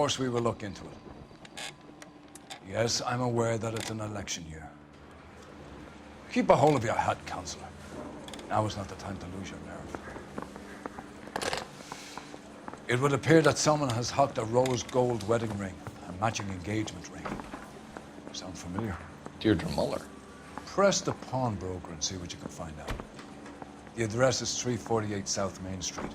course we will look into it. Yes, I'm aware that it's an election year. Keep a hold of your head, Counselor. Now is not the time to lose your nerve. It would appear that someone has hocked a rose gold wedding ring, a matching engagement ring. Sound familiar? Deirdre Muller. Press the pawnbroker and see what you can find out. The address is 348 South Main Street.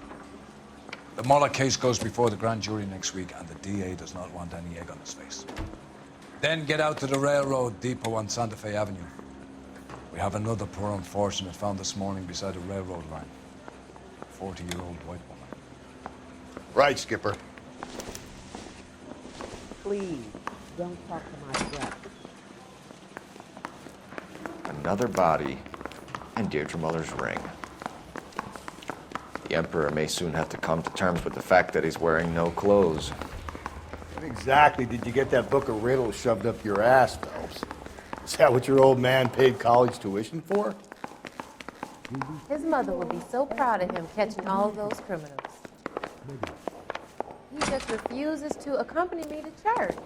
The Muller case goes before the grand jury next week, and the DA does not want any egg on his face. Then get out to the railroad depot on Santa Fe Avenue. We have another poor unfortunate found this morning beside a railroad line. A 40-year-old white woman. Right, Skipper. Please, don't talk to my breath. Another body and Deirdre Muller's ring. The Emperor may soon have to come to terms with the fact that he's wearing no clothes. What exactly did you get that book of riddles shoved up your ass, Phelps? Is that what your old man paid college tuition for? His mother would be so proud of him catching all those criminals. He just refuses to accompany me to church.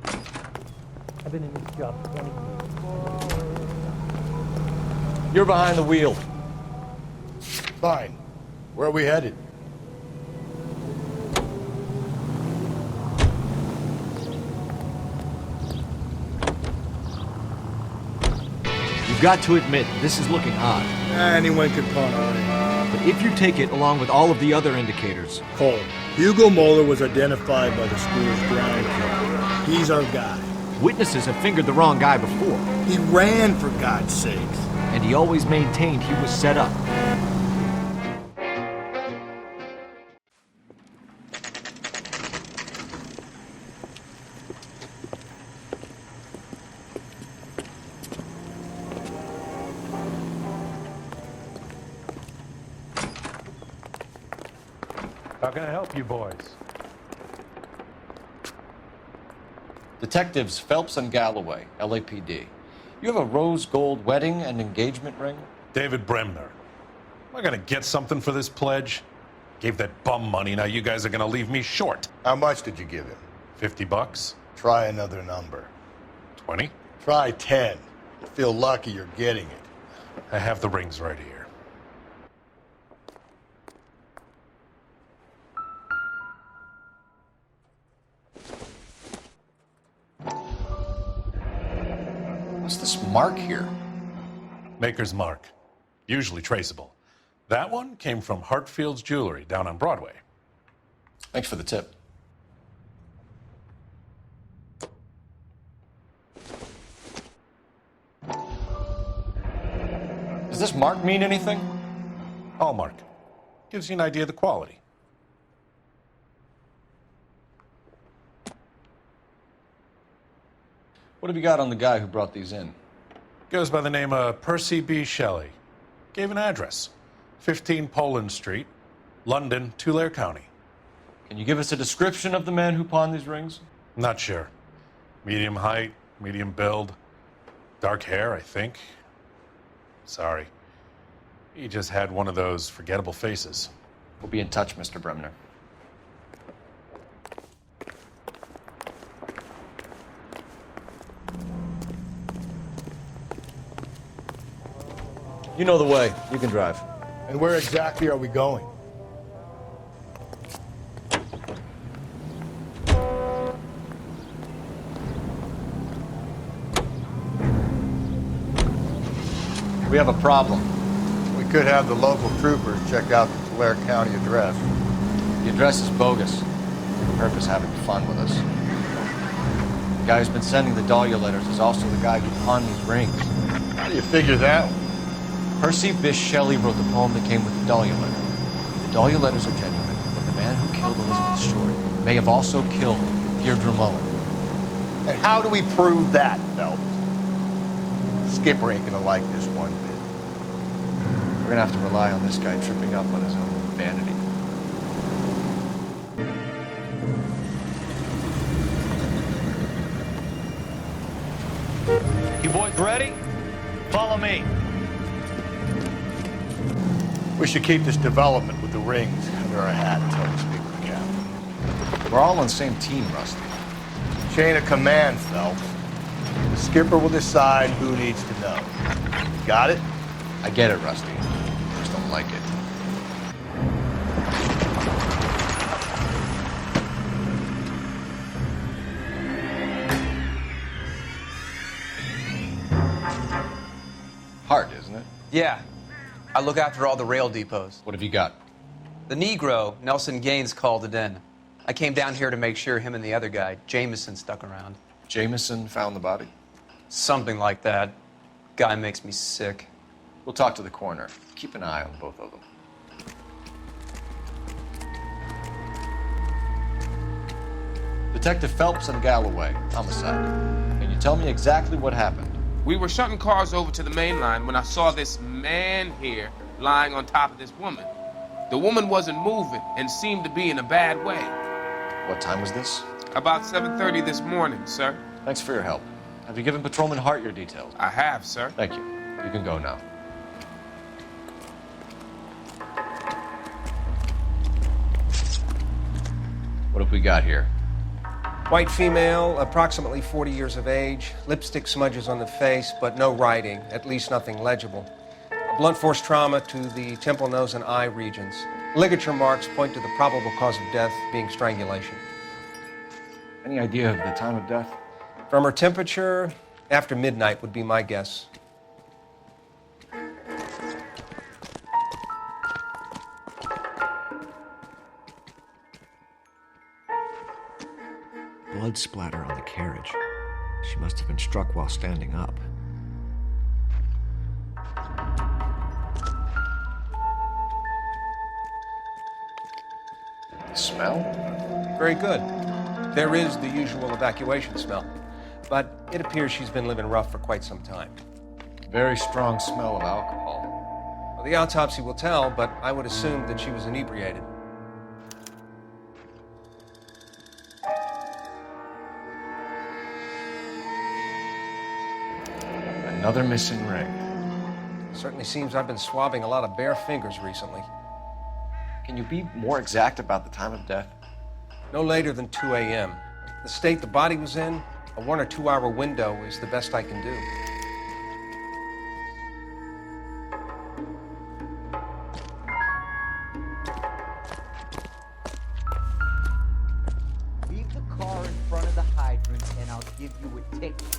I've been in this job 20 years. You're behind the wheel. Fine. Where are we headed? You've got to admit, this is looking odd. Anyone could pawn a ring. But if you take it along with all of the other indicators... Cole, Hugo Moeller was identified by the school's ground crew. He's our guy. Witnesses have fingered the wrong guy before. He ran, for God's sakes. And he always maintained he was set up. How can I help you boys? Detectives Phelps and Galloway, LAPD. You have a rose gold wedding and engagement ring? David Bremner. Am I gonna get something for this pledge? Gave that bum money, now you guys are gonna leave me short. How much did you give him? $50? Try another number. 20? Try 10. You feel lucky you're getting it. I have the rings right here. What's this mark here? Maker's mark. Usually traceable. That one came from Hartfield's Jewelry down on Broadway. Thanks for the tip. Does this mark mean anything? Hallmark. Gives you an idea of the quality. What have you got on the guy who brought these in? Goes by the name of Percy B. Shelley. Gave an address. 15 Poland Street, London, Tulare County. Can you give us a description of the man who pawned these rings? Not sure. Medium height, medium build. Dark hair, I think. Sorry. He just had one of those forgettable faces. We'll be in touch, Mr. Bremner. You know the way. You can drive. And where exactly are we going? We have a problem. We could have the local troopers check out the Tulare County address. The address is bogus. Herb is having fun with us. The guy who's been sending the Dahlia letters is also the guy who pawned these rings. How do you figure that one? Percy Bysshe Shelley wrote the poem that came with the Dahlia letter. The Dahlia letters are genuine, but the man who killed Elizabeth Short may have also killed Deirdre Muller. And how do we prove that, Phelps? Skipper ain't gonna like this one bit. We're gonna have to rely on this guy tripping up on his own vanity. You boys ready? Follow me. We should keep this development with the rings under our hat until we speak with the captain. We're all on the same team, Rusty. Chain of command, Phelps. The skipper will decide who needs to know. Got it? I get it, Rusty. Just don't like it. Hard, isn't it? Yeah. I look after all the rail depots. What have you got? The Negro, Nelson Gaines, called it in. I came down here to make sure him and the other guy, Jameson, stuck around. Jameson found the body? Something like that. Guy makes me sick. We'll talk to the coroner. Keep an eye on both of them. Detective Phelps and Galloway, homicide. Can you tell me exactly what happened? We were shutting cars over to the main line when I saw this man here lying on top of this woman. The woman wasn't moving and seemed to be in a bad way. What time was this? About 7:30 this morning, sir. Thanks for your help. Have you given Patrolman Hart your details? I have, sir. Thank you. You can go now. What have we got here? White female, approximately 40 years of age, lipstick smudges on the face, but no writing, at least nothing legible. A blunt force trauma to the temple, nose, and eye regions. Ligature marks point to the probable cause of death being strangulation. Any idea of the time of death? From her temperature, after midnight would be my guess. Blood splatter on the carriage. She must have been struck while standing up. Smell? Very good. There is the usual evacuation smell, but it appears she's been living rough for quite some time. Very strong smell of alcohol. Well, the autopsy will tell, but I would assume that she was inebriated. Another missing ring. Certainly seems I've been swabbing a lot of bare fingers recently. Can you be more exact about the time of death? No later than 2 a.m. The state the body was in, a 1 or 2 hour window is the best I can do. Leave the car in front of the hydrant and I'll give you a ticket.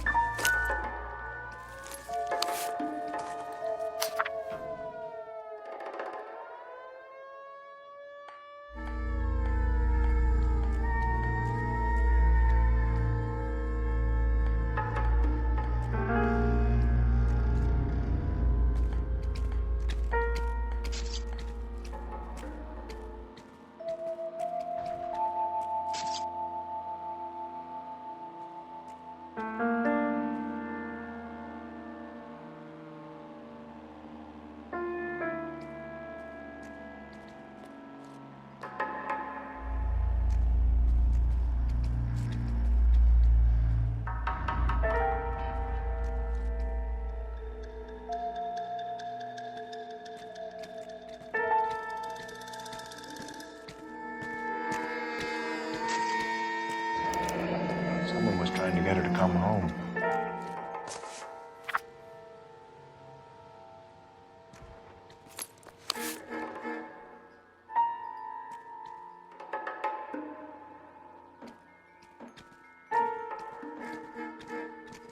Someone was trying to get her to come home.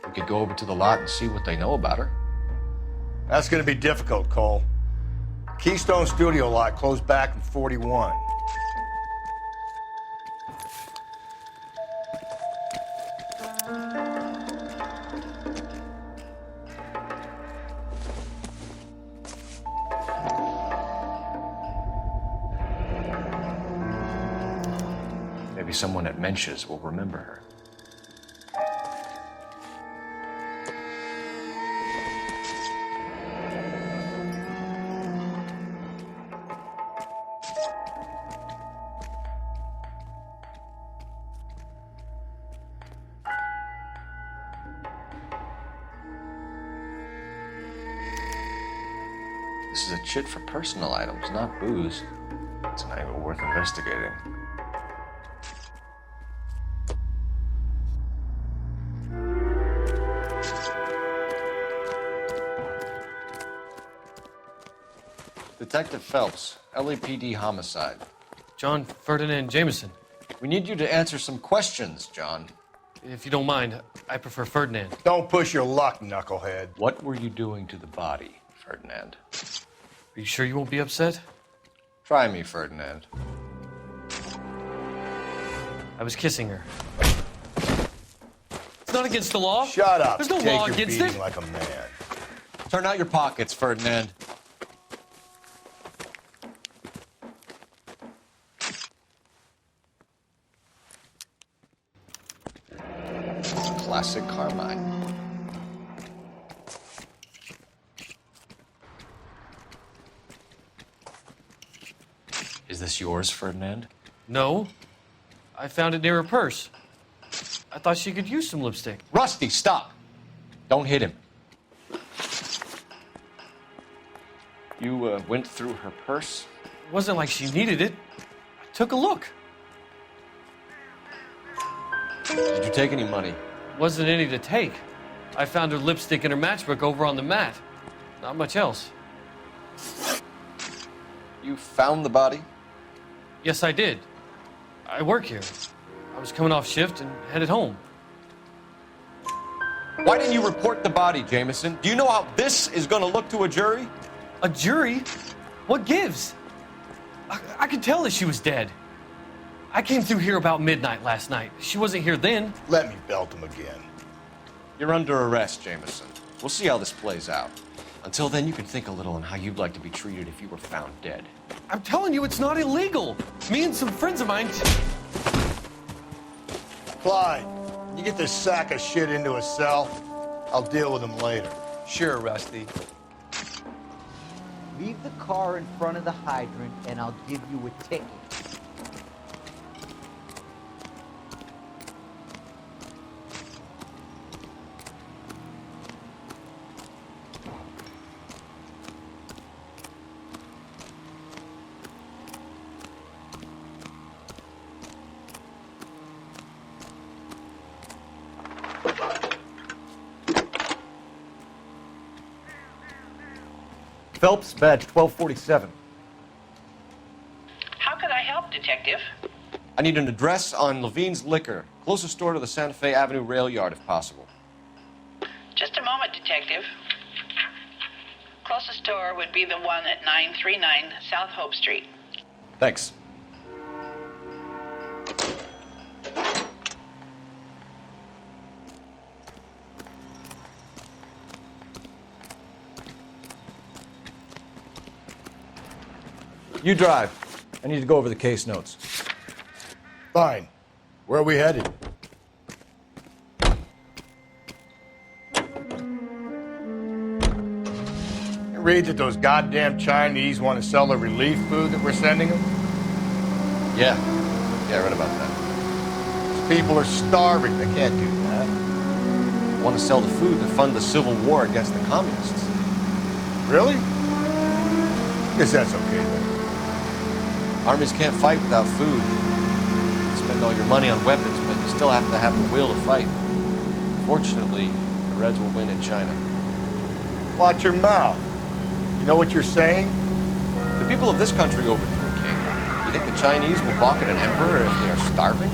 We could go over to the lot and see what they know about her. That's gonna be difficult, Cole. Keystone Studio lot closed back in 41. Maybe someone at Mensch's will remember her. This is a chit for personal items, not booze. It's an angle worth investigating. Detective Phelps, LAPD homicide. John Ferdinand Jameson. We need you to answer some questions, John. If you don't mind, I prefer Ferdinand. Don't push your luck, knucklehead. What were you doing to the body, Ferdinand? Are you sure you won't be upset? Try me, Ferdinand. I was kissing her. It's not against the law. Shut up. There's no Take law your against beating it. like a man. Turn out your pockets, Ferdinand. Classic Carmine. Is this yours, Ferdinand? No. I found it near her purse. I thought she could use some lipstick. Rusty, stop! Don't hit him. You went through her purse? It wasn't like she needed it. I took a look. Did you take any money? Wasn't any to take. I found her lipstick and her matchbook over on the mat. Not much else. You found the body? Yes, I did. I work here. I was coming off shift and headed home. Why didn't you report the body, Jameson? Do you know how this is going to look to a jury? A jury? What gives? I could tell that she was dead. I came through here about midnight last night. She wasn't here then. Let me belt him again. You're under arrest, Jameson. We'll see how this plays out. Until then, you can think a little on how you'd like to be treated if you were found dead. I'm telling you, it's not illegal. Me and some friends of mine... Clyde, you get this sack of shit into a cell. I'll deal with him later. Sure, Rusty. Leave the car in front of the hydrant and I'll give you a ticket. Phelps, badge 1247. How can I help, Detective? I need an address on Levine's Liquor. Closest store to the Santa Fe Avenue rail yard, if possible. Just a moment, Detective. Closest store would be the one at 939 South Hope Street. Thanks. You drive. I need to go over the case notes. Fine. Where are we headed? You read that those goddamn Chinese want to sell the relief food that we're sending them? Yeah, I read about that. These people are starving. They can't do that. Want to sell the food to fund the civil war against the communists. Really? Guess that's okay then. Armies can't fight without food. You spend all your money on weapons, but you still have to have the will to fight. Fortunately, the Reds will win in China. Watch your mouth. You know what you're saying? The people of this country overthrew a king. You think the Chinese will balk at an emperor if they are starving?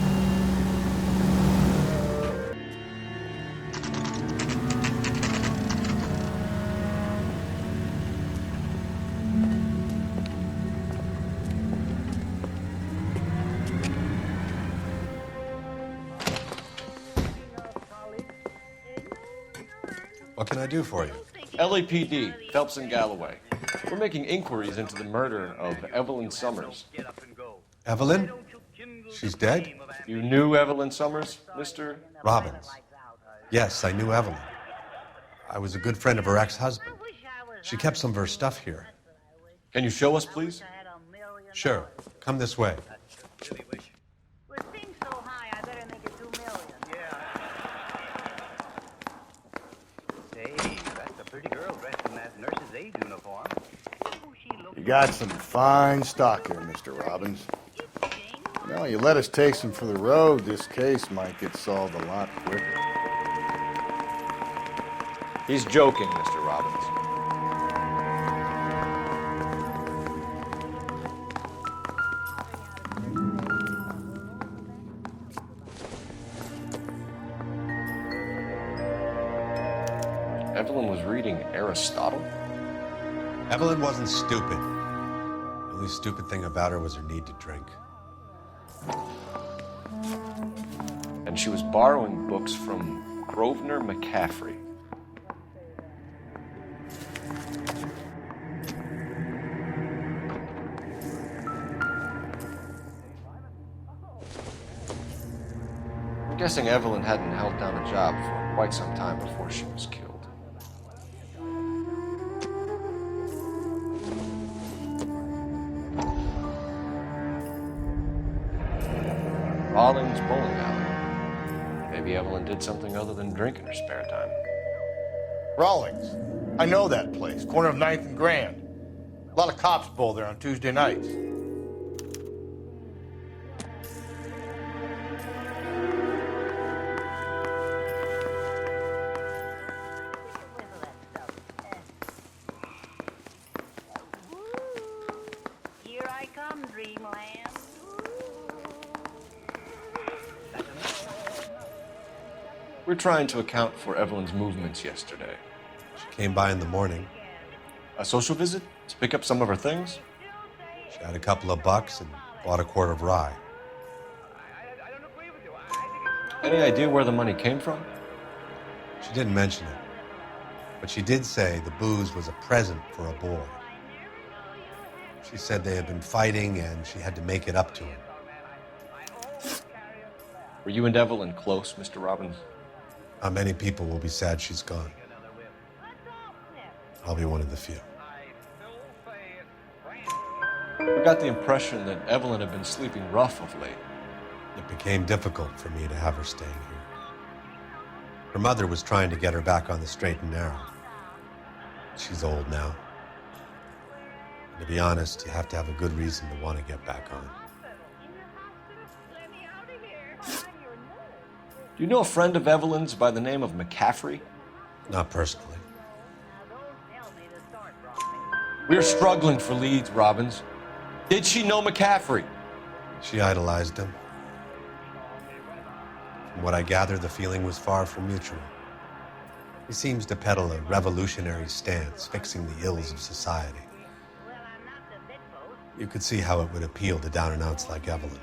What can I do for you? LAPD, Phelps and Galloway. We're making inquiries into the murder of Evelyn Summers. Evelyn? She's dead? You knew Evelyn Summers, Mr. Robbins. Yes, I knew Evelyn. I was a good friend of her ex-husband. She kept some of her stuff here. Can you show us, please? Sure. Come this way. You got some fine stock here, Mr. Robbins. You know, you let us take some for the road, this case might get solved a lot quicker. He's joking, Mr. Robbins. Evelyn was reading Aristotle? Evelyn wasn't stupid. The only stupid thing about her was her need to drink. And she was borrowing books from Grosvenor McCaffrey. I'm guessing Evelyn hadn't held down a job for quite some time before she was killed. Rawlings bowling alley. Maybe Evelyn did something other than drink in her spare time. Rawlings. I know that place. Corner of 9th and Grand. A lot of cops bowl there on Tuesday nights. Here I come, Dreamland. We're trying to account for Evelyn's movements yesterday. She came by in the morning. A social visit to pick up some of her things? She had a couple of bucks and bought a quart of rye. Any idea where the money came from? She didn't mention it, but she did say the booze was a present for a boy. She said they had been fighting and she had to make it up to him. Were you and Evelyn close, Mr. Robbins? Not many people will be sad she's gone. I'll be one of the few. We got the impression that Evelyn had been sleeping rough of late. It became difficult for me to have her staying here. Her mother was trying to get her back on the straight and narrow. She's old now. And to be honest, you have to have a good reason to want to get back on. Do you know a friend of Evelyn's by the name of McCaffrey? Not personally. We're struggling for leads, Robbins. Did she know McCaffrey? She idolized him. From what I gather, the feeling was far from mutual. He seems to peddle a revolutionary stance, fixing the ills of society. You could see how it would appeal to down-and-outs like Evelyn.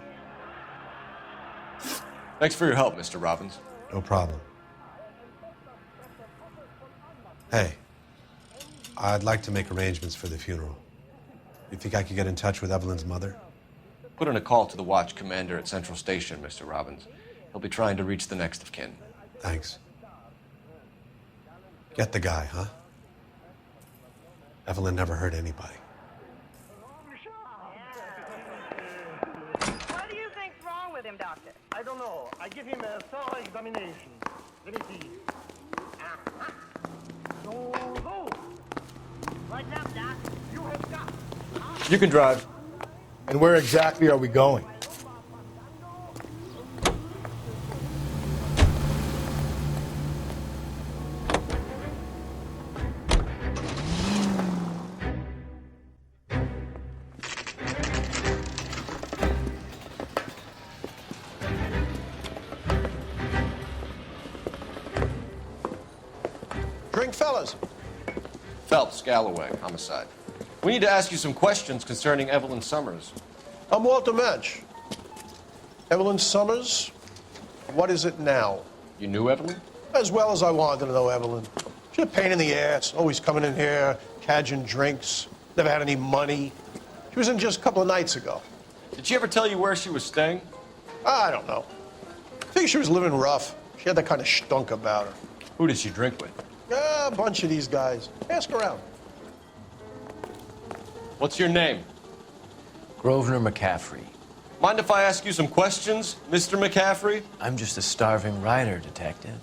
Thanks for your help, Mr. Robbins. No problem. Hey, I'd like to make arrangements for the funeral. You think I could get in touch with Evelyn's mother? Put in a call to the watch commander at Central Station, Mr. Robbins. He'll be trying to reach the next of kin. Thanks. Get the guy, huh? Evelyn never hurt anybody. What do you think's wrong with him, Doctor? I don't know. I give him a thorough examination. Let me see. So, What's up, Doc? you have got. You can drive. And where exactly are we going? Drink, fellas. Phelps, Galloway, homicide. We need to ask you some questions concerning Evelyn Summers. I'm Walter Mensch. Evelyn Summers, what is it now? You knew Evelyn? As well as I wanted to know Evelyn. She's a pain in the ass, always coming in here, cadging drinks, never had any money. She was in just a couple of nights ago. Did she ever tell you where she was staying? I don't know. I think she was living rough. She had that kind of stunk about her. Who did she drink with? Yeah, a bunch of these guys. Ask around. What's your name? Grosvenor McCaffrey. Mind if I ask you some questions, Mr. McCaffrey? I'm just a starving writer, Detective.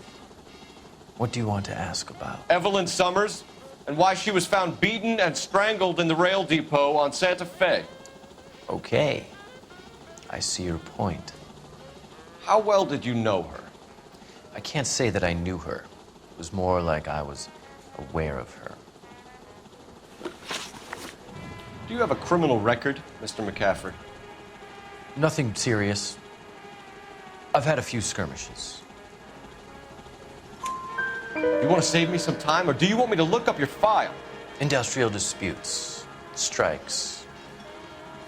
What do you want to ask about? Evelyn Summers, and why she was found beaten and strangled in the rail depot on Santa Fe. Okay. I see your point. How well did you know her? I can't say that I knew her. It was more like I was aware of her. Do you have a criminal record, Mr. McCaffrey? Nothing serious. I've had a few skirmishes. You want to save me some time, or do you want me to look up your file? Industrial disputes, strikes,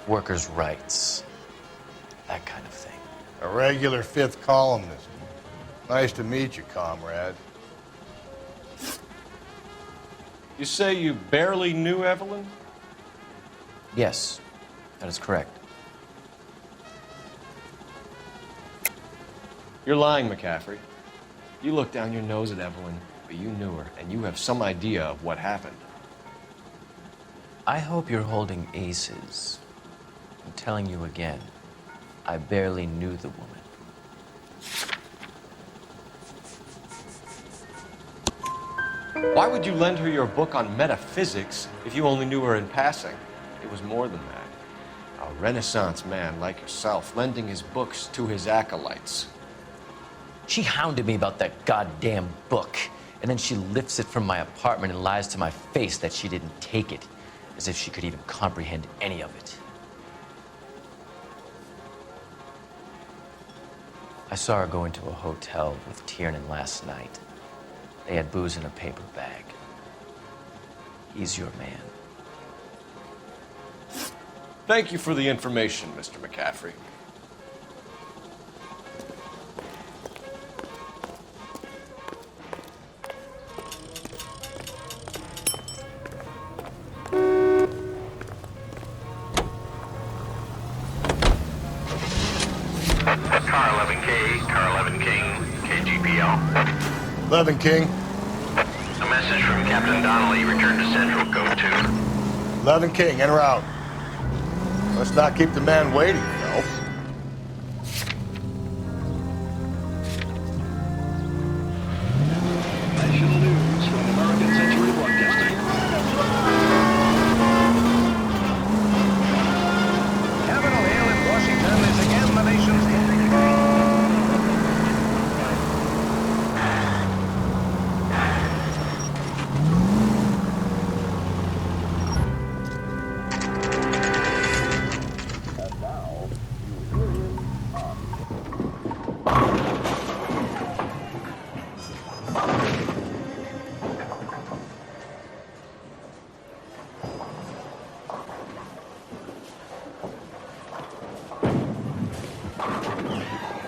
workers' rights, that kind of thing. A regular fifth columnist. Nice to meet you, comrade. You say you barely knew Evelyn? Yes, that is correct. You're lying, McCaffrey. You looked down your nose at Evelyn, but you knew her, and you have some idea of what happened. I hope you're holding aces. I'm telling you again, I barely knew the woman. Why would you lend her your book on metaphysics if you only knew her in passing? It was more than that. A Renaissance man like yourself lending his books to his acolytes. She hounded me about that goddamn book, and then she lifts it from my apartment and lies to my face that she didn't take it, as if she could even comprehend any of it. I saw her go into a hotel with Tiernan last night. They had booze in a paper bag. He's your man. Thank you for the information, Mr. McCaffrey. Car 11K, Car 11 King, KGPL. 11 King. A message from Captain Donnelly. Return to Central, code 2. 11 King, en route. Let's not keep the man waiting, though. National news from American Century Broadcasting. Capitol Hill in Washington is again the nation's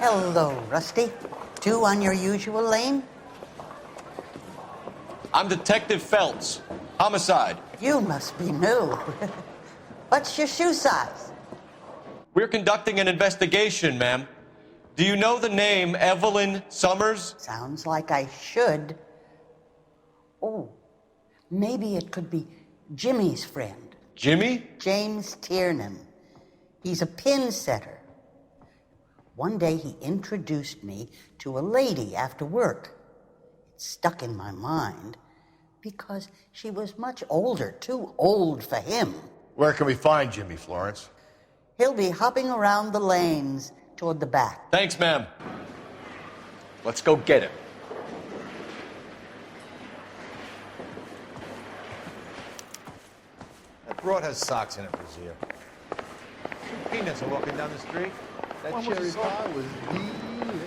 Hello, Rusty. 2 on your usual lane? I'm Detective Phelps. Homicide. You must be new. What's your shoe size? We're conducting an investigation, ma'am. Do you know the name Evelyn Summers? Sounds like I should. Oh, maybe it could be Jimmy's friend. Jimmy? James Tiernan. He's a pin setter. One day he introduced me to a lady after work. It stuck in my mind because she was much older, too old for him. Where can we find Jimmy, Florence? He'll be hopping around the lanes toward the back. Thanks, ma'am. Let's go get him. That broad has socks in it, Brazier. Peanuts are walking down the street. That cherry pie was delicious.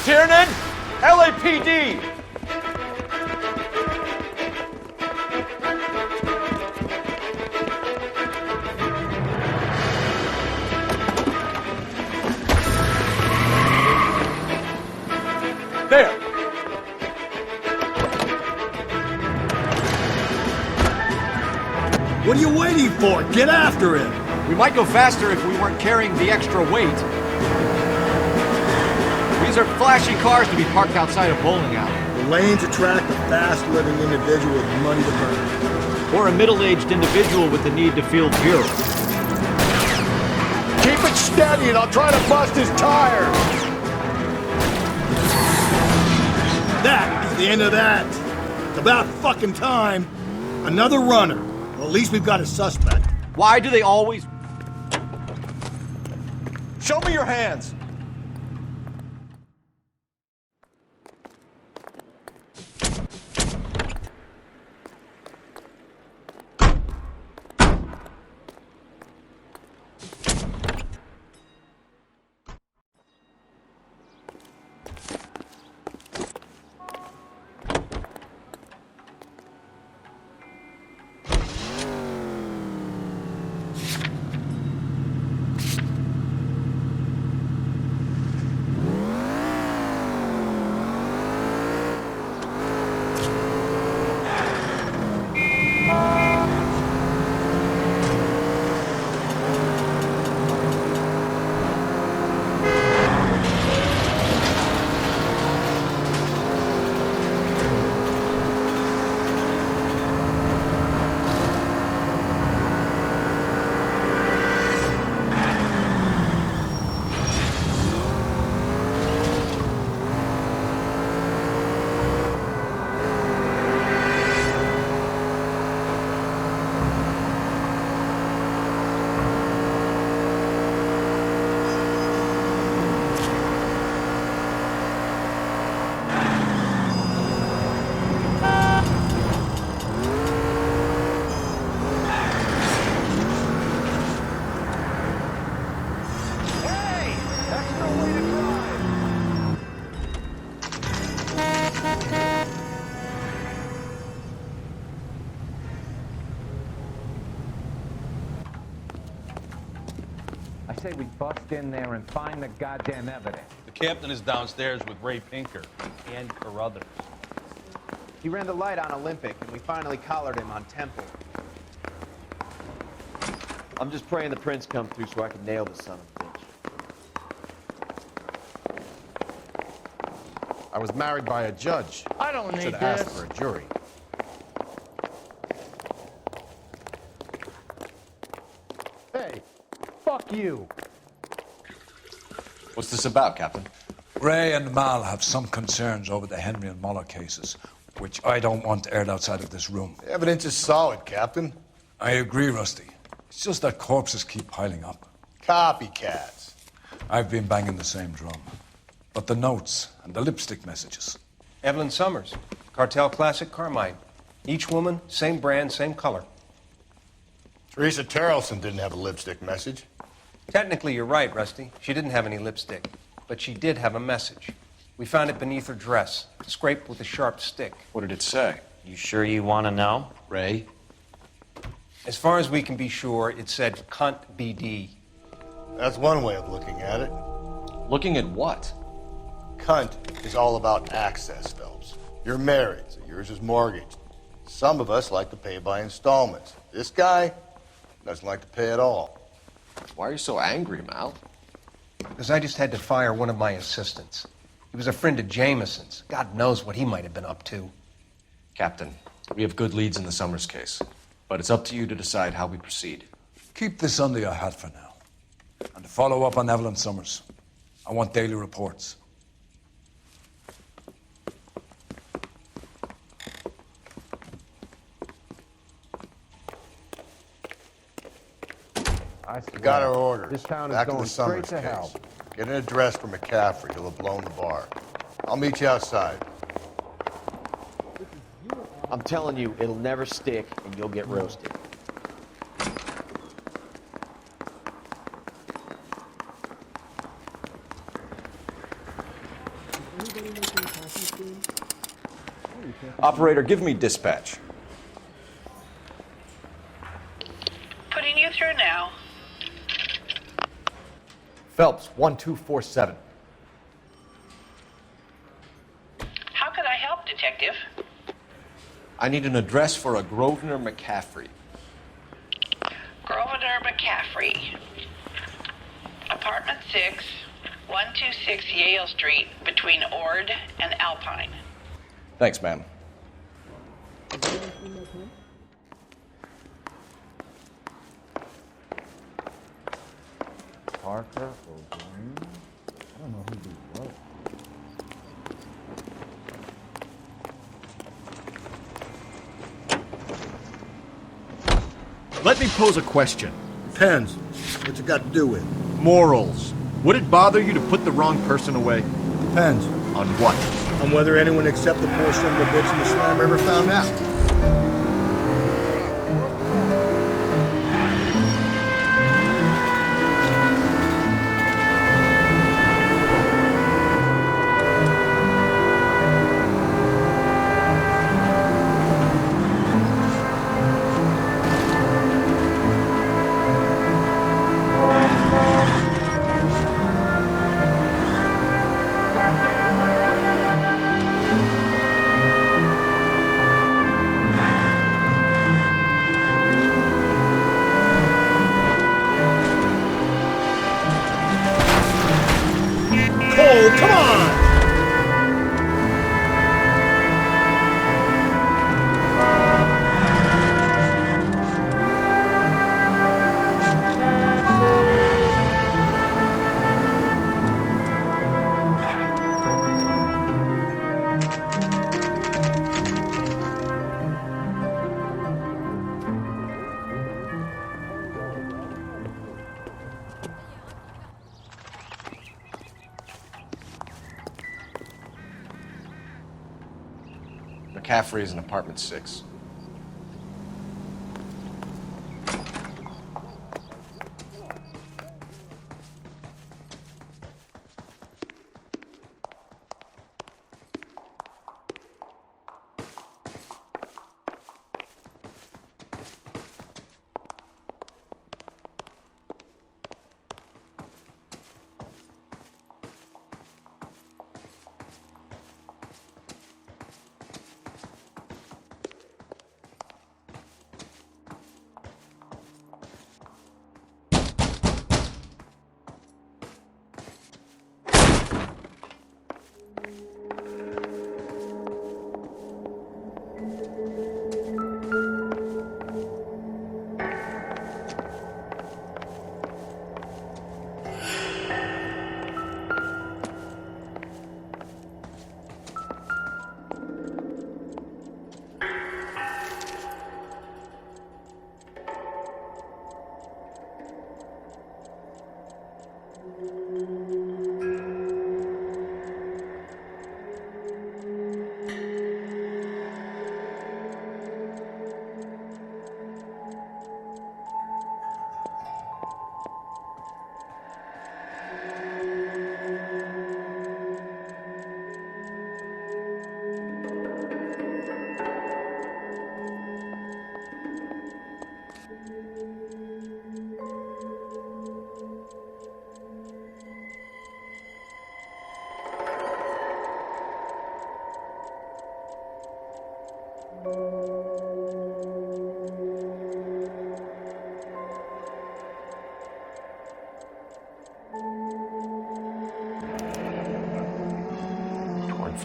Tiernan! LAPD! There! What are you waiting for? Get after him! We might go faster if we weren't carrying the extra weight. These are flashy cars to be parked outside a bowling alley. The lanes attract a fast-living individual with money to burn. Or a middle-aged individual with the need to feel pure. Keep it steady and I'll try to bust his tires! That is the end of that. It's about fucking time. Another runner. Well, at least we've got a suspect. Why do they always... Show me your hands! I say we bust in there and find the goddamn evidence. The captain is downstairs with Ray Pinker and Carruthers. He ran the light on Olympic, and we finally collared him on Temple. I'm just praying the prince come through so I can nail the son of a bitch. I was married by a judge. I don't need Should this. ask for a jury. Hey, fuck you. What's this about, Captain? Ray and Mal have some concerns over the Henry and Muller cases, which I don't want aired outside of this room. The evidence is solid, Captain. I agree, Rusty. It's just that corpses keep piling up. Copycats. I've been banging the same drum. But the notes and the lipstick messages. Evelyn Summers, Cartel Classic Carmine. Each woman, same brand, same color. Teresa Terrelson didn't have a lipstick message. Technically, you're right, Rusty. She didn't have any lipstick, but she did have a message. We found it beneath her dress, scraped with a sharp stick. What did it say? You sure you want to know? Ray? As far as we can be sure, it said cunt BD. That's one way of looking at it. Looking at what? Cunt is all about access, Phelps. You're married, so yours is mortgaged. Some of us like to pay by installments. This guy doesn't like to pay at all. Why are you so angry, Mal? Because I just had to fire one of my assistants. He was a friend of Jameson's. God knows what he might have been up to. Captain, we have good leads in the Summers case, but it's up to you to decide how we proceed. Keep this under your hat for now. And to follow up on Evelyn Summers, I want daily reports. I swear, Got our orders. This town is Back to going the straight Summers to case. hell. Get an address for McCaffrey. He'll have blown the bar. I'll meet you outside. I'm telling you, it'll never stick, and you'll get roasted. Operator, give me dispatch. Putting you through now. Phelps, 1247. How could I help, Detective? I need an address for a Grosvenor McCaffrey. Grosvenor McCaffrey. Apartment 6, 126 Yale Street, between Ord and Alpine. Thanks, ma'am. Parker, O'Brien. I don't know who these were. Let me pose a question. Depends. What's it got to do with? Morals. Would it bother you to put the wrong person away? Depends. On what? On whether anyone except the poor son of a bitch in the slam ever found out. McCaffrey is in apartment 6.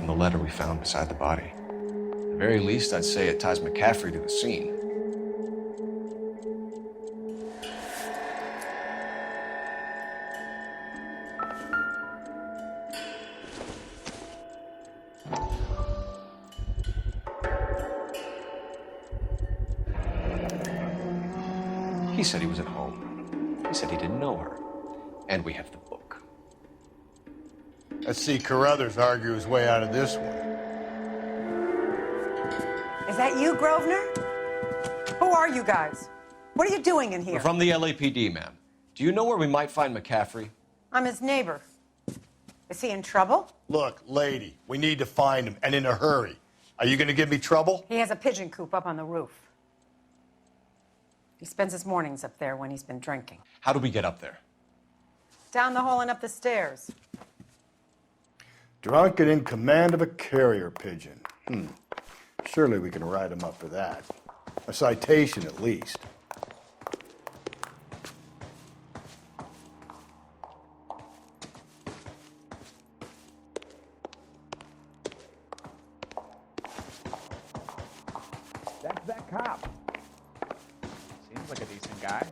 the letter we found beside the body. At the very least, I'd say it ties McCaffrey to the scene. He said he was at home. He said he didn't know her. And we have the book. Let's see Carruthers argue his way out of this one. Is that you, Grosvenor? Who are you guys? What are you doing in here? We're from the LAPD, ma'am. Do you know where we might find McCaffrey? I'm his neighbor. Is he in trouble? Look, lady, we need to find him, and in a hurry. Are you going to give me trouble? He has a pigeon coop up on the roof. He spends his mornings up there when he's been drinking. How do we get up there? Down the hall and up the stairs. Drunk and in command of a carrier pigeon. Surely we can write him up for that. A citation, at least. That's that cop. Seems like a decent guy.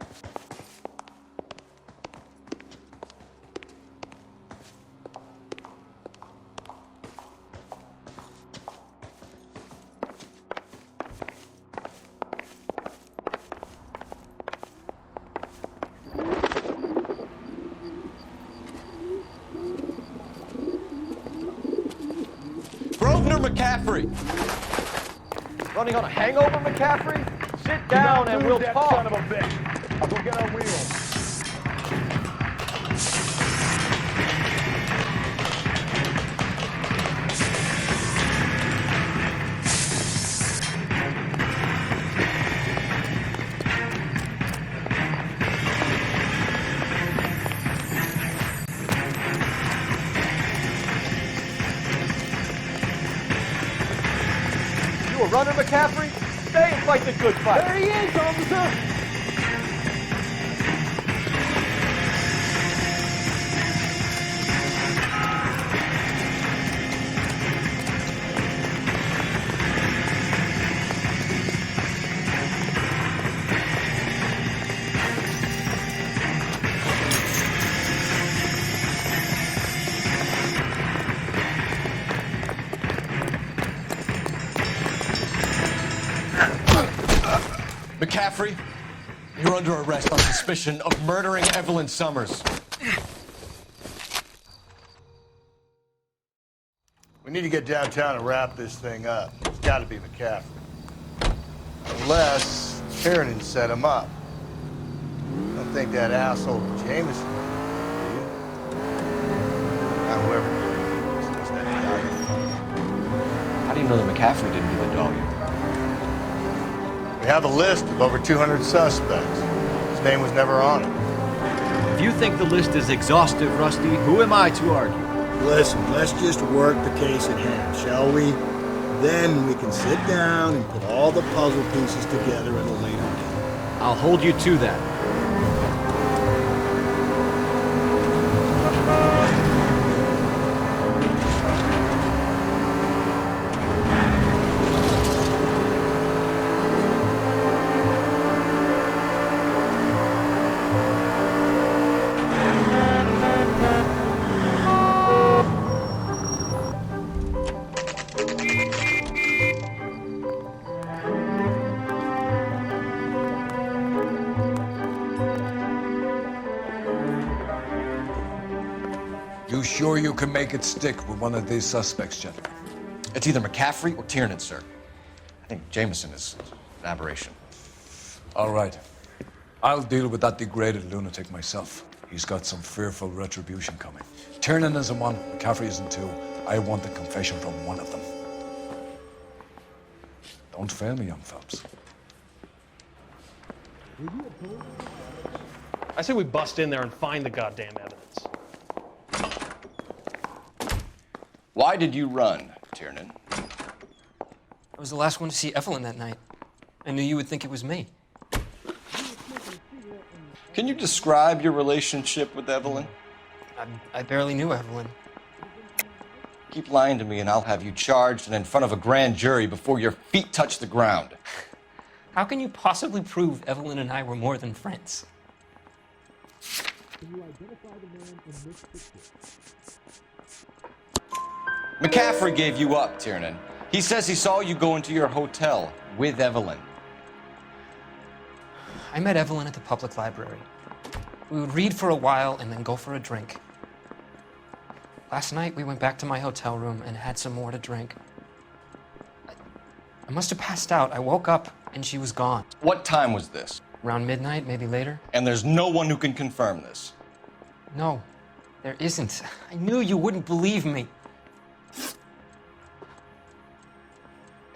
McCaffrey! Running on a hangover, McCaffrey? Sit down and we'll talk. Son of a bitch. I'll go get our wheels. Runner, McCaffrey? Stay and fight the good fight. There he is, officer! McCaffrey, you're under arrest on suspicion of murdering Evelyn Summers. We need to get downtown and wrap this thing up. It's got to be McCaffrey. Unless Tiernan set him up. I don't think that asshole Jameson did, do you? Now, whoever did it was that guy. How do you know that McCaffrey didn't do the dogging? We have a list of over 200 suspects. His name was never on it. If you think the list is exhaustive, Rusty, who am I to argue? Listen, let's just work the case at hand, shall we? Then we can sit down and put all the puzzle pieces together at a later date. I'll hold you to that. You sure you can make it stick with one of these suspects, gentlemen? It's either McCaffrey or Tiernan, sir. I think Jameson is an aberration. All right. I'll deal with that degraded lunatic myself. He's got some fearful retribution coming. Tiernan isn't one, McCaffrey isn't two. I want a confession from one of them. Don't fail me, young Phelps. I say we bust in there and find the goddamn evidence. Why did you run, Tiernan? I was the last one to see Evelyn that night. I knew you would think it was me. Can you describe your relationship with Evelyn? I barely knew Evelyn. Keep lying to me and I'll have you charged and in front of a grand jury before your feet touch the ground. How can you possibly prove Evelyn and I were more than friends? Can you identify the man in this picture? McCaffrey gave you up, Tiernan. He says he saw you go into your hotel with Evelyn. I met Evelyn at the public library. We would read for a while and then go for a drink. Last night, we went back to my hotel room and had some more to drink. I must have passed out. I woke up and she was gone. What time was this? Around midnight, maybe later. And there's no one who can confirm this? No, there isn't. I knew you wouldn't believe me.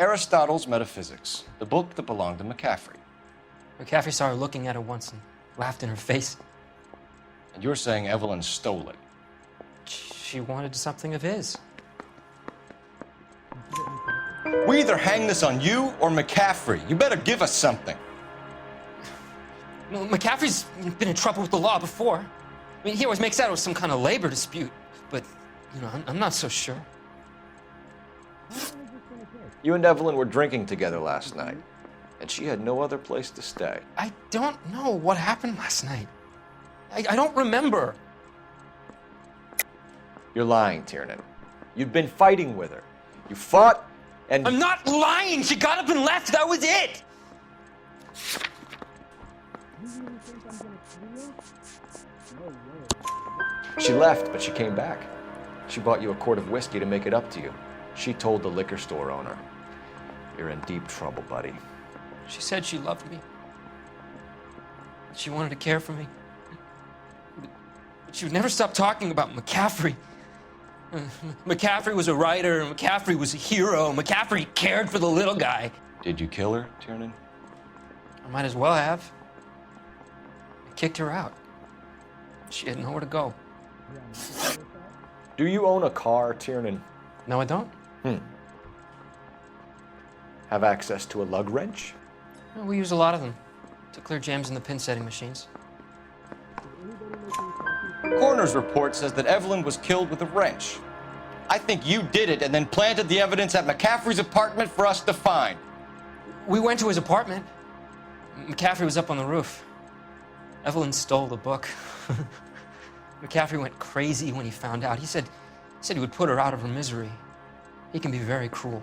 Aristotle's Metaphysics, the book that belonged to McCaffrey. McCaffrey saw her looking at it once and laughed in her face. And you're saying Evelyn stole it? She wanted something of his. We either hang this on you or McCaffrey. You better give us something. Well, McCaffrey's been in trouble with the law before. I mean, he always makes out it was some kind of labor dispute, but, you know, I'm not so sure. You and Evelyn were drinking together last night, and she had no other place to stay. I don't know what happened last night. I don't remember. You're lying, Tiernan. You've been fighting with her. You fought, and... I'm not lying! She got up and left, that was it! She left, but she came back. She bought you a quart of whiskey to make it up to you. She told the liquor store owner. You're in deep trouble, buddy. She said she loved me. She wanted to care for me. But she would never stop talking about McCaffrey. McCaffrey was a writer, McCaffrey was a hero, McCaffrey cared for the little guy. Did you kill her, Tiernan? I might as well have. I kicked her out. She had nowhere to go. Do you own a car, Tiernan? No, I don't. Have access to a lug wrench? Well, we use a lot of them to clear jams in the pin setting machines. Coroner's report says that Evelyn was killed with a wrench. I think you did it and then planted the evidence at McCaffrey's apartment for us to find. We went to his apartment. McCaffrey was up on the roof. Evelyn stole the book. McCaffrey went crazy when he found out. He said he would put her out of her misery. He can be very cruel.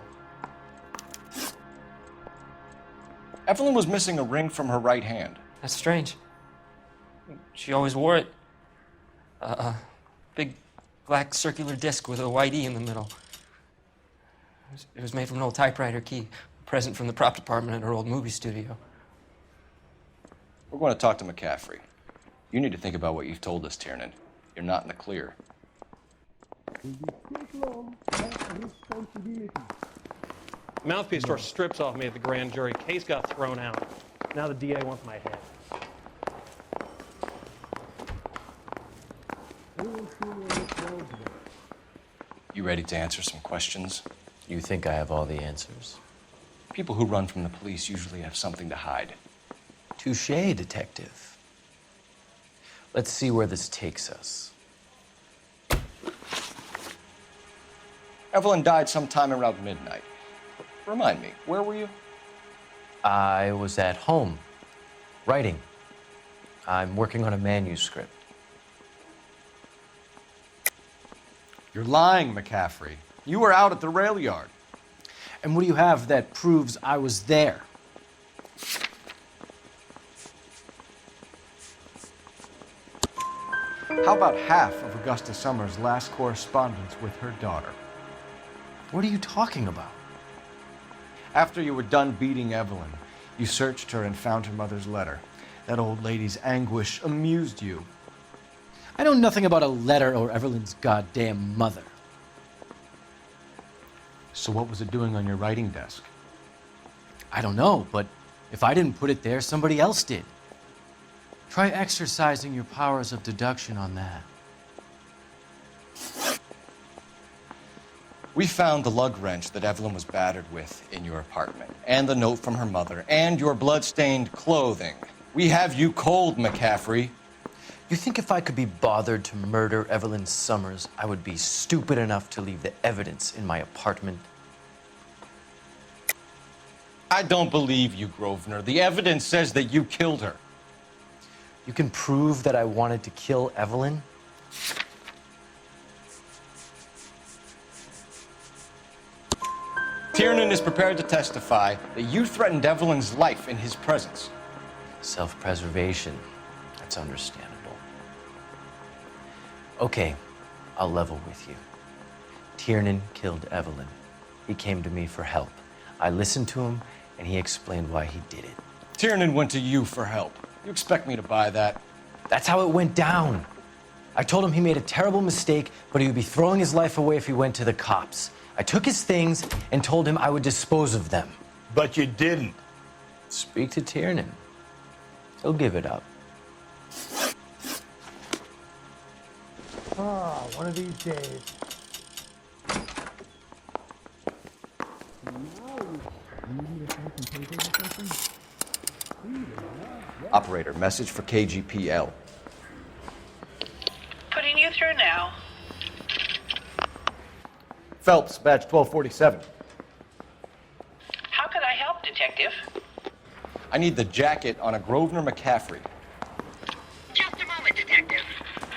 Evelyn was missing a ring from her right hand. That's strange. She always wore it. A big black circular disc with a white E in the middle. It was made from an old typewriter key, a present from the prop department at her old movie studio. We're going to talk to McCaffrey. You need to think about what you've told us, Tiernan. You're not in the clear. Mouthpiece tore strips off me at the grand jury. Case got thrown out. Now the DA wants my head. You ready to answer some questions? You think I have all the answers? People who run from the police usually have something to hide. Touché, detective. Let's see where this takes us. Evelyn died sometime around midnight. Remind me, where were you? I was at home, writing. I'm working on a manuscript. You're lying, McCaffrey. You were out at the rail yard. And what do you have that proves I was there? How about half of Augusta Summers' last correspondence with her daughter? What are you talking about? After you were done beating Evelyn, you searched her and found her mother's letter. That old lady's anguish amused you. I know nothing about a letter or Evelyn's goddamn mother. So what was it doing on your writing desk? I don't know, but if I didn't put it there, somebody else did. Try exercising your powers of deduction on that. We found the lug wrench that Evelyn was battered with in your apartment, and the note from her mother, and your blood-stained clothing. We have you cold, McCaffrey. You think if I could be bothered to murder Evelyn Summers, I would be stupid enough to leave the evidence in my apartment? I don't believe you, Grosvenor. The evidence says that you killed her. You can prove that I wanted to kill Evelyn? Tiernan is prepared to testify that you threatened Evelyn's life in his presence. Self-preservation. That's understandable. Okay, I'll level with you. Tiernan killed Evelyn. He came to me for help. I listened to him, and he explained why he did it. Tiernan went to you for help. You expect me to buy that? That's how it went down. I told him he made a terrible mistake, but he would be throwing his life away if he went to the cops. I took his things and told him I would dispose of them. But you didn't. Speak to Tiernan. He'll give it up. Oh, one of these days. Operator, message for KGPL. Putting you through now. Phelps, badge 1247. How could I help, Detective? I need the jacket on a Grosvenor McCaffrey. Just a moment, Detective.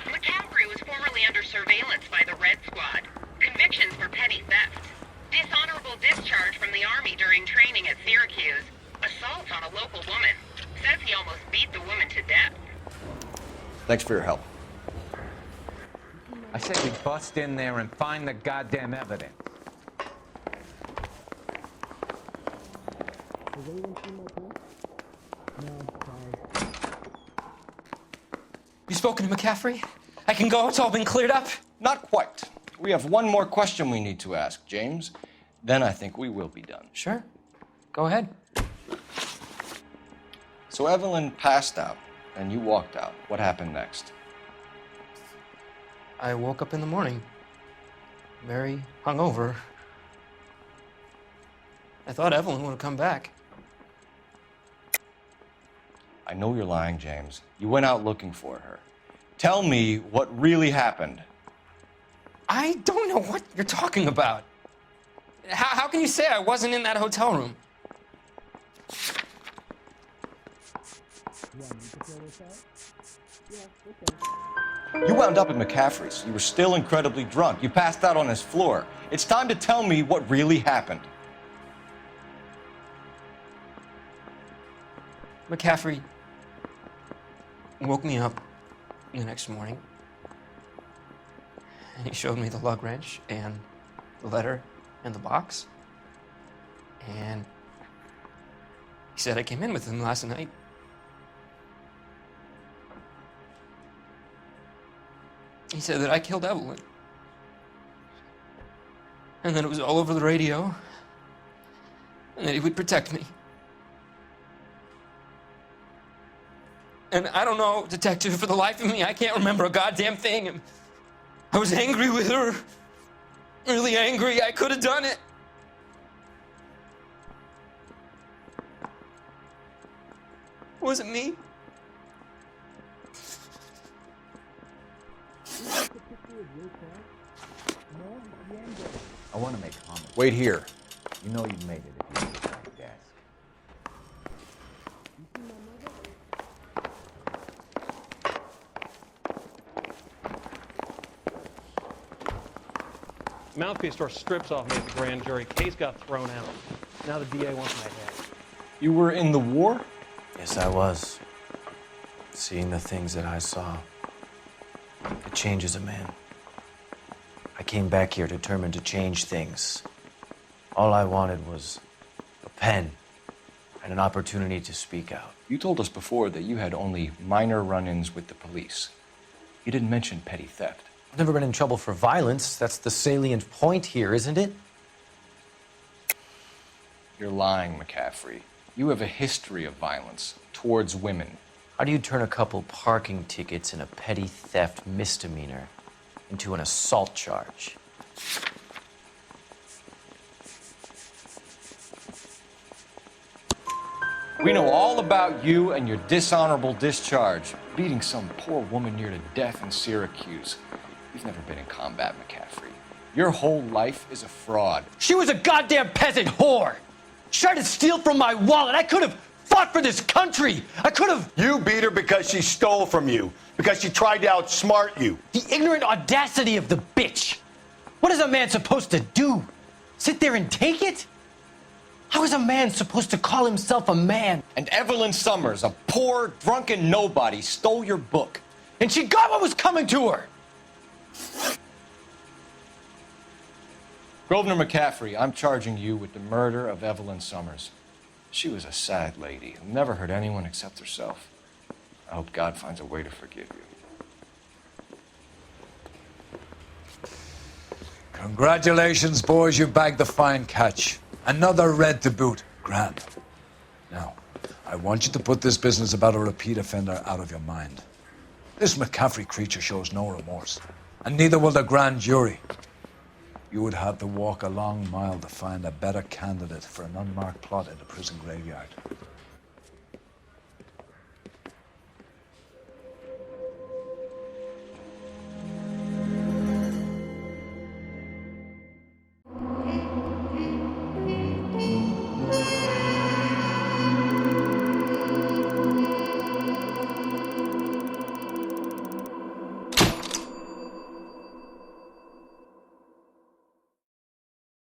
McCaffrey was formerly under surveillance by the Red Squad. Convictions for petty theft. Dishonorable discharge from the Army during training at Syracuse. Assault on a local woman. Says he almost beat the woman to death. Thanks for your help. I said we bust in there and find the goddamn evidence. You spoken to McCaffrey? I can go? It's all been cleared up? Not quite. We have one more question we need to ask, James. Then I think we will be done. Sure. Go ahead. So Evelyn passed out, and you walked out. What happened next? I woke up in the morning, very hungover. I thought Evelyn would have come back. I know you're lying, James. You went out looking for her. Tell me what really happened. I don't know what you're talking about. How can you say I wasn't in that hotel room? You wound up at McCaffrey's. You were still incredibly drunk. You passed out on his floor. It's time to tell me what really happened. McCaffrey woke me up the next morning, and he showed me the lug wrench and the letter and the box, and he said I came in with him last night. He said that I killed Evelyn, and that it was all over the radio, and that he would protect me. And I don't know, Detective, for the life of me, I can't remember a goddamn thing. And I was angry with her. Really angry. I could have done it. Was it me? I want to make a comment. Wait here. You know you made it if you did it like that. Mouthpiece store strips off me at the grand jury. Case got thrown out. Now the DA wants my head. You were in the war? Yes, I was. Seeing the things that I saw, it changes a man. I came back here determined to change things. All I wanted was a pen and an opportunity to speak out. You told us before that you had only minor run-ins with the police. You didn't mention petty theft. I've never been in trouble for violence. That's the salient point here, isn't it? You're lying, McCaffrey. You have a history of violence towards women. How do you turn a couple parking tickets and a petty theft misdemeanor into an assault charge? We know all about you and your dishonorable discharge, beating some poor woman near to death in Syracuse. You've never been in combat, McCaffrey. Your whole life is a fraud. She was a goddamn peasant whore. She tried to steal from my wallet. I could have fought for this country. I could have. You beat her because she stole from you, because she tried to outsmart you. The ignorant audacity of the bitch. What is a man supposed to do? Sit there and take it? How is a man supposed to call himself a man? And Evelyn Summers, a poor, drunken nobody, stole your book. And she got what was coming to her. Grosvenor McCaffrey, I'm charging you with the murder of Evelyn Summers. She was a sad lady who never hurt anyone except herself. I hope God finds a way to forgive you. Congratulations, boys, you bagged the fine catch. Another red to boot. Grand. Now, I want you to put this business about a repeat offender out of your mind. This McCaffrey creature shows no remorse, and neither will the grand jury. You would have to walk a long mile to find a better candidate for an unmarked plot in the prison graveyard.